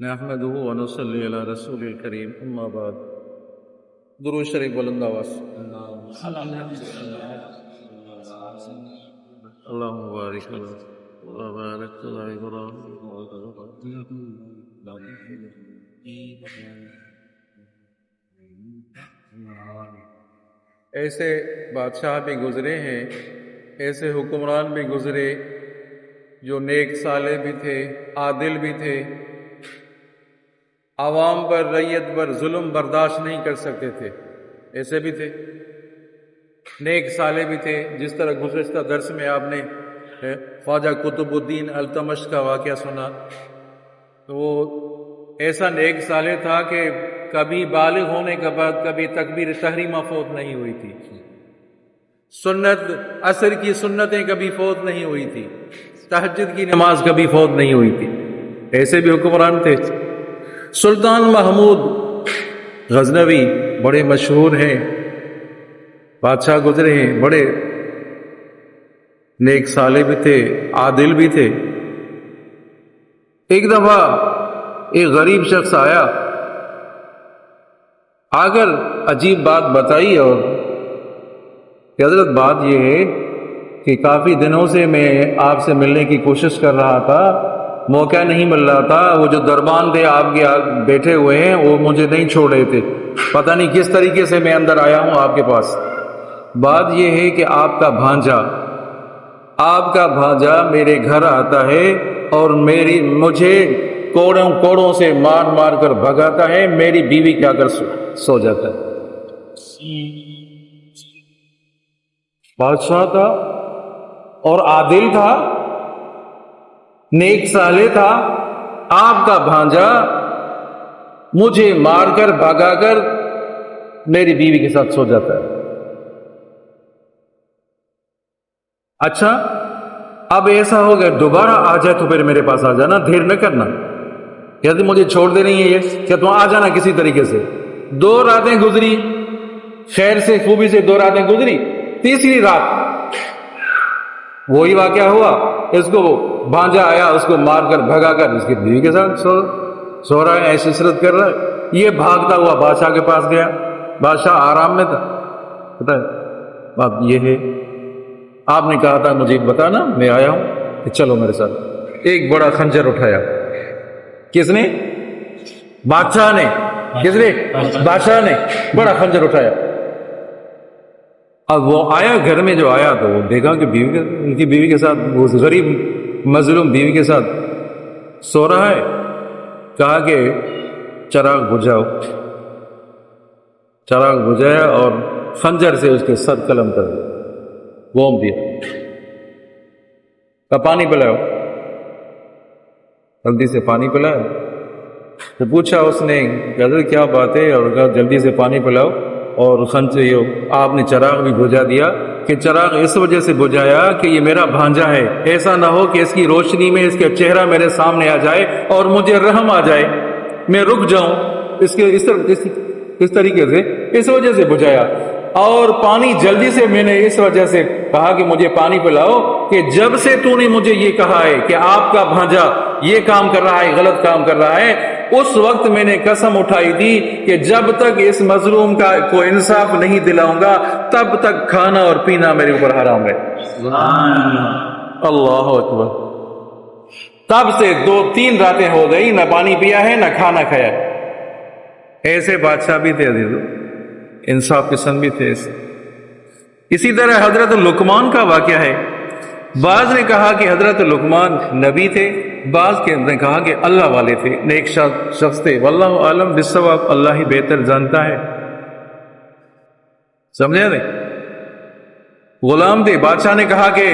نحمده ونصلي على رسول الكريم اما بعد درود شریف بلند آواز اللهم بارک علی وبارک علی ایسے بادشاہ بھی گزرے ہیں، ایسے حکمران بھی گزرے جو نیک صالح بھی تھے، عادل بھی تھے، عوام پر رعیت پر ظلم برداشت نہیں کر سکتے تھے، ایسے بھی تھے، نیک صالح بھی تھے۔ جس طرح گزشتہ درس میں آپ نے خواجہ قطب الدین التمش کا واقعہ سنا، تو وہ ایسا نیک صالح تھا کہ کبھی بالغ ہونے کے بعد کبھی تکبیر تحریمہ فوت نہیں ہوئی تھی، سنت عصر کی سنتیں کبھی فوت نہیں ہوئی تھی، تہجد کی نماز کبھی فوت نہیں ہوئی تھی، ایسے بھی حکمران تھے۔ سلطان محمود غزنوی بڑے مشہور ہیں، بادشاہ گزرے ہیں، بڑے نیک صالح بھی تھے، عادل بھی تھے۔ ایک دفعہ ایک غریب شخص آیا، آ کر عجیب بات بتائی، اور کہ حضرت بات یہ ہے کہ کافی دنوں سے میں آپ سے ملنے کی کوشش کر رہا تھا، موقع نہیں مل رہا تھا، وہ جو دربان تھے آپ کے بیٹھے ہوئے ہیں وہ مجھے نہیں چھوڑ رہے تھے، پتہ نہیں کس طریقے سے میں اندر آیا ہوں آپ کے پاس۔ بات یہ ہے کہ آپ کا بھانجا میرے گھر آتا ہے اور مجھے کوڑوں سے مار مار کر بھگاتا ہے، میری بیوی کیا کر سو جاتا ہے۔ بادشاہ تھا اور عادل تھا، نیک صالح تھا، آپ کا بھانجا مجھے مار کر بھگا کر میری بیوی کے ساتھ سو جاتا ہے۔ اچھا اب ایسا ہو گیا، دوبارہ آ جائے تو پھر میرے پاس آ جانا، دیر نہ کرنا، یعنی مجھے چھوڑ دے نہیں ہے یہ کہ تم آ جانا کسی طریقے سے۔ 2 راتیں گزری، خیر سے خوبی سے 2 راتیں گزری، تیسری رات وہی واقعہ ہوا، اس کو بھانجا آیا، اس کو مار کر بھگا کر اس کی بیوی کے ساتھ سو رہا ہے، ایسی عشرت کر رہا ہے۔ یہ بھاگتا ہوا بادشاہ کے پاس گیا، بادشاہ آرام میں تھا، پتہ ہے بات یہ ہے، آپ نے کہا تھا مجھے بتانا، میں آیا ہوں کہ چلو میرے ساتھ۔ ایک بڑا خنجر اٹھایا، کس نے؟ بادشاہ نے۔ کس نے؟ بادشاہ نے بڑا خنجر اٹھایا۔ اب وہ آیا، گھر میں جو آیا تو وہ دیکھا کہ ان کی بیوی کے ساتھ، وہ غریب مظلوم بیوی کے ساتھ سو رہا ہے۔ کہا کہ چراغ بجھاؤ، چراغ بجھایا اور خنجر سے اس کے سر قلم کر دیا، بوم دیا، کہا پانی پلاؤ، جلدی سے پانی پلایا۔ تو پوچھا اس نے کہ حضرت کیا بات ہے، اور کہا جلدی سے پانی پلاؤ، اور خنجر آپ نے چراغ بھی بجھا دیا، کہ چراغ اس وجہ سے بجھایا کہ یہ میرا بھانجا ہے، ایسا نہ ہو کہ اس کی روشنی میں اس کا چہرہ میرے سامنے آ جائے اور مجھے رحم آ جائے، میں رک جاؤں، اس طریقے سے اس وجہ سے بجھایا۔ اور پانی جلدی سے میں نے اس وجہ سے کہا کہ مجھے پانی پلاؤ کہ جب سے تو نے مجھے یہ کہا ہے کہ آپ کا بھانجا یہ کام کر رہا ہے، غلط کام کر رہا ہے، اس وقت میں نے قسم اٹھائی تھی کہ جب تک اس مظلوم کا کوئی انصاف نہیں دلاؤں گا تب تک کھانا اور پینا میرے اوپر حرام ہے۔ اللہ اکبر۔ تب سے 2-3 راتیں ہو گئی، نہ پانی پیا ہے نہ کھانا کھایا ہے۔ ایسے بادشاہ بھی تھے عزیزو، انصاف پسند بھی تھے ایسے۔ اسی طرح حضرت لقمان کا واقعہ ہے، بعض نے کہا کہ حضرت لقمان نبی تھے، بعض نے کہا کہ اللہ والے تھے، نیک شخص تھے، واللہ عالم بالصواب، اللہ ہی بہتر جانتا ہے۔ سمجھے نہیں؟ غلام تھے، بادشاہ نے کہا کہ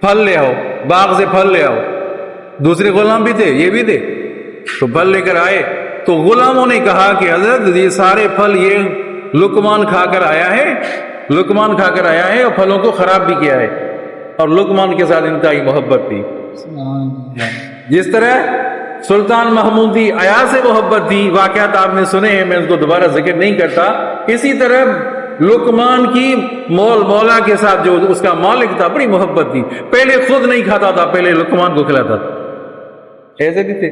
پھل لے آؤ، باغ سے پھل لے آؤ، دوسرے غلام بھی تھے، یہ بھی تھے، تو پھل لے کر آئے، تو غلاموں نے کہا کہ حضرت یہ سارے پھل یہ لقمان کھا کر آیا ہے، لقمان کھا کر آیا ہے اور پھلوں کو خراب بھی کیا ہے، اور لقمان کے ساتھ انتہائی محبت تھی۔ جس طرح سلطان محمود کی عیاض سے محبت تھی، واقعات آپ نے سنے ہیں، میں اس کو دوبارہ ذکر نہیں کرتا، اسی طرح لقمان کی مولا کے ساتھ جو اس کا مالک تھا بڑی محبت تھی، پہلے خود نہیں کھاتا تھا، پہلے لقمان کو کھلاتا تھا، ایسے بھی تھے۔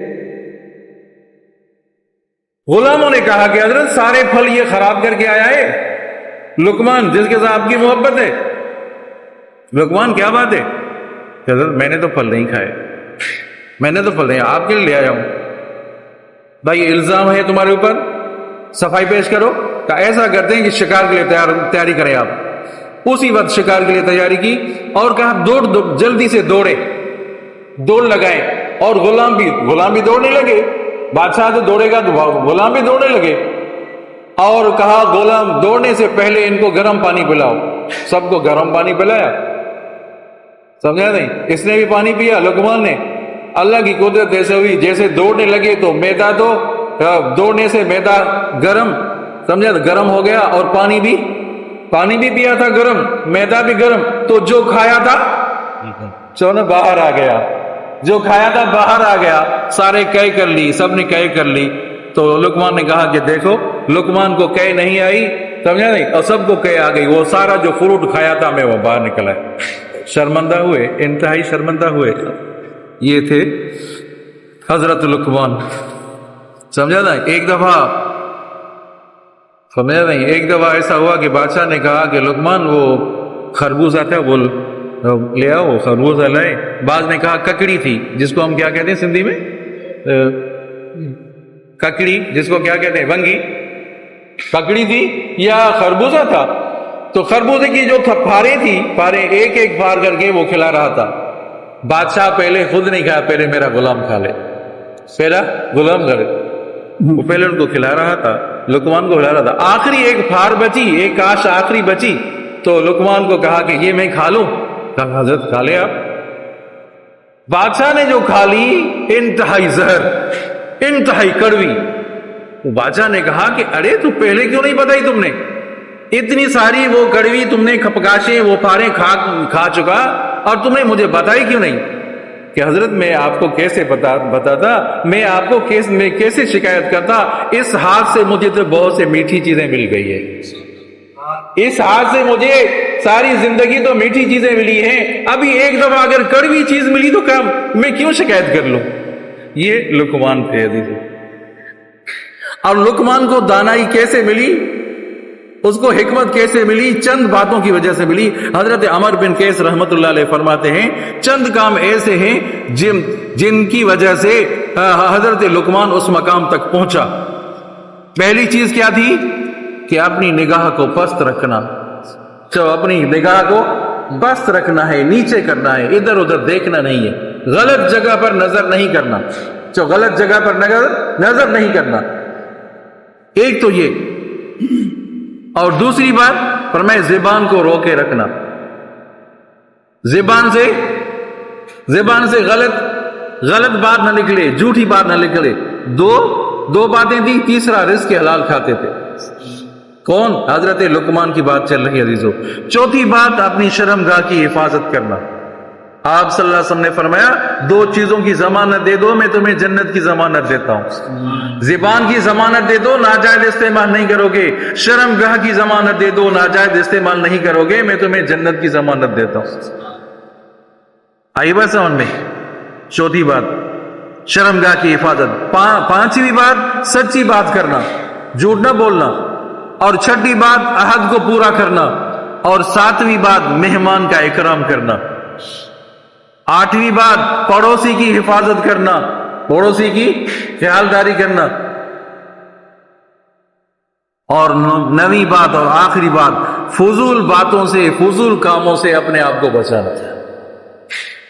غلاموں نے کہا کہ حضرت سارے پھل یہ خراب کر کے آیا ہے لقمان جس کے ساتھ آپ کی محبت ہے. لقمان کیا بات ہے کہ حضرت میں نے تو پھل نہیں کھائے, میں نے تو پھل نہیں, آپ کے لیے لے آیا ہوں. بھائی یہ الزام ہے تمہارے اوپر, صفائی پیش کرو. کہ ایسا کرتے ہیں کہ شکار کے لیے تیاری کریں آپ. اسی وقت شکار کے لیے تیاری کی اور کہا دوڑ جلدی سے دوڑ لگائیں. اور غلام بھی دوڑنے لگے. بادشاہ تو دوڑے گا تو غلام بھی دوڑنے لگے. اور کہا غلام دوڑنے سے پہلے ان کو گرم پانی پلاؤ. سب کو گرم پانی پلایا. سمجھا نہیں؟ اس نے بھی پانی پیا لقمان نے. اللہ کی قدرت ایسے ہوئی جیسے دوڑنے لگے تو میدا تو دوڑنے سے میدا گرم, سمجھا, گرم ہو گیا. اور پانی بھی پیا تھا گرم, میدا بھی گرم. تو جو کھایا تھا چونہ باہر آ گیا. جو کھایا تھا باہر آ گیا. سارے قے کر لی, سب نے قے کر لی. تو لقمان نے کہا کہ دیکھو لقمان کو قے نہیں آئی, سمجھا نہیں, اور سب کو قے آ گئی. وہ سارا جو فروٹ کھایا تھا میں وہ باہر نکلا. شرمندہ ہوئے, انتہائی شرمندہ ہوئے. یہ تھے حضرت لقمان. سمجھا نا. ایک دفعہ ایسا ہوا کہ بادشاہ نے کہا کہ لقمان وہ خربوزہ تھا وہ لے آؤ. وہ خربوزہ لائے. بعض نے کہا ککڑی تھی, جس کو ہم کیا کہتے ہیں سندھی میں, ککڑی, جس کو کیا کہتے ہیں ونگی. ککڑی تھی یا خربوزہ تھا. تو خربوزے کی جو پھاریں تھی, پھاریں ایک ایک پھار کر کے وہ کھلا رہا تھا. بادشاہ پہلے خود نہیں کھایا, پہلے میرا غلام کھا لے, میرا غلام کھا لے. وہ پہلے ان کو کھلا رہا تھا, لقمان کو کھلا رہا تھا. آخری ایک پھار بچی, ایک کاش آخری بچی, تو لقمان کو کہا کہ یہ میں کھا لوں. کہا حضرت کھا لے آپ. بادشاہ نے جو کھا لی انتہائی زہر, انتہائی کڑوی. بادشاہ نے کہا کہ ارے تو پہلے کیوں نہیں بتائی تم نے, اتنی ساری وہ کڑوی تم نے کھپکاشیں وہ پھاریں کھا چکا اور تم نے مجھے بتائی کیوں نہیں. کہ حضرت میں آپ کو کیسے بتاتا, میں آپ کو کیسے شکایت کرتا. اس ہاتھ سے مجھے تو بہت سے میٹھی چیزیں مل گئی ہے, اس ہاتھ سے مجھے ساری زندگی تو میٹھی چیزیں ملی ہیں. ابھی ایک دفعہ اگر کڑوی چیز ملی تو میں کیوں شکایت کر لوں. یہ لقمان تھے عزیز. اور لقمان کو دانائی کیسے ملی, اس کو حکمت کیسے ملی, چند باتوں کی وجہ سے ملی. حضرت عمر بن قیس رحمت اللہ علیہ فرماتے ہیں چند کام ایسے ہیں جن کی وجہ سے حضرت لقمان اس مقام تک پہنچا. پہلی چیز کیا تھی کہ اپنی نگاہ کو پست رکھنا. تو اپنی نگاہ کو پست رکھنا ہے, نیچے کرنا ہے, ادھر ادھر دیکھنا نہیں ہے, غلط جگہ پر نظر نہیں کرنا. تو غلط جگہ پر نظر نہیں کرنا, ایک تو یہ. اور دوسری بات فرمائے زبان کو روکے رکھنا, زبان سے غلط بات نہ نکلے, جھوٹی بات نہ نکلے. دو باتیں تھی. تیسرا رزق حلال کھاتے تھے. کون؟ حضرت لقمان کی بات چل رہی ہے عزیزو. چوتھی بات اپنی شرمگاہ کی حفاظت کرنا. آپ صلی اللہ علیہ وسلم نے فرمایا 2 چیزوں کی ضمانت دے دو میں تمہیں جنت کی ضمانت دیتا ہوں. زبان کی ضمانت دے دو, ناجائز استعمال نہیں کرو گے. شرمگاہ کی ضمانت دے دو, ناجائز استعمال نہیں کرو گے, میں تمہیں جنت کی ضمانت دیتا ہوں. آئی بات سمجھ میں. چوتھی بات شرمگاہ کی حفاظت. پانچویں بات سچی بات کرنا, جھوٹ نہ بولنا. اور چھٹی بات عہد کو پورا کرنا. اور 7ویں بات مہمان کا اکرام کرنا. 8ویں بات پڑوسی کی حفاظت کرنا, پڑوسی کی خیالداری کرنا. اور 9ویں بات اور آخری بات فضول باتوں سے, فضول کاموں سے اپنے آپ کو بچانا.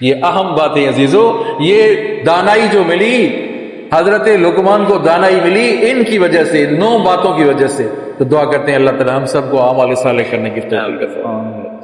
یہ اہم باتیں عزیزو. یہ دانائی جو ملی حضرت لقمان کو, دانائی ملی ان کی وجہ سے, 9 باتوں کی وجہ سے. تو دعا کرتے ہیں اللہ تعالی ہم سب کو اعمال صالح کرنے کی توفیق عطا فرمائے.